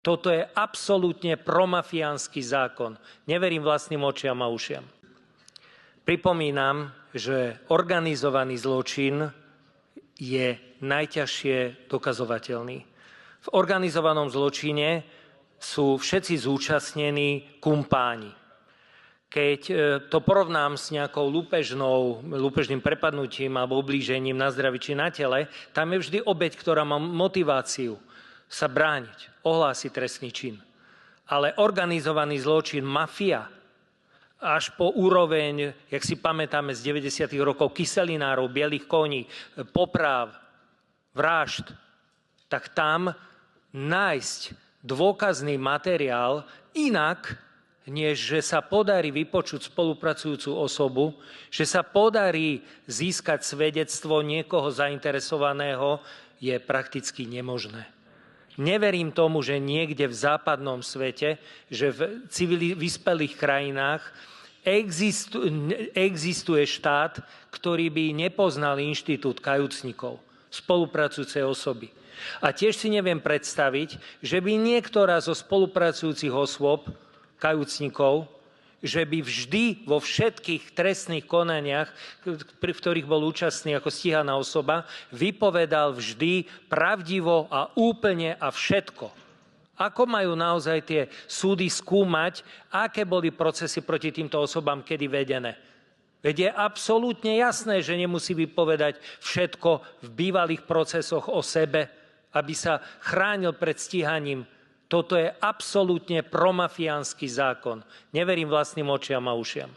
Toto je absolútne promafiánsky zákon. Neverím vlastným očiam a ušiam. Pripomínam, že organizovaný zločin je najťažšie dokazovateľný. V organizovanom zločine sú všetci zúčastnení kumpáni. Keď to porovnám s nejakou lúpežným prepadnutím alebo ublížením na zdraví či na tele, tam je vždy obeť, ktorá má motiváciu sa brániť, ohlásiť trestný čin. Ale organizovaný zločin, mafia, až po úroveň, jak si pamätáme z 90. rokov, kyselinárov, bielých koní, popráv, vražd, tak tam nájsť dôkazný materiál inak, než že sa podarí vypočuť spolupracujúcu osobu, že sa podarí získať svedectvo niekoho zainteresovaného, je prakticky nemožné. Neverím tomu, že niekde v západnom svete, že v vyspelých krajinách existuje štát, ktorý by nepoznal inštitút kajúcnikov, spolupracujúcej osoby. A tiež si neviem predstaviť, že by niektorá zo spolupracujúcich osôb, kajúcnikov, že by vždy vo všetkých trestných konaniach, v ktorých bol účastný ako stíhaná osoba, vypovedal vždy pravdivo a úplne a všetko. Ako majú naozaj tie súdy skúmať, aké boli procesy proti týmto osobám kedy vedené? Veď je absolútne jasné, že nemusí vypovedať všetko v bývalých procesoch o sebe, aby sa chránil pred stíhaním. Toto je absolútne promafiánsky zákon. Neverím vlastným očiam a ušiam.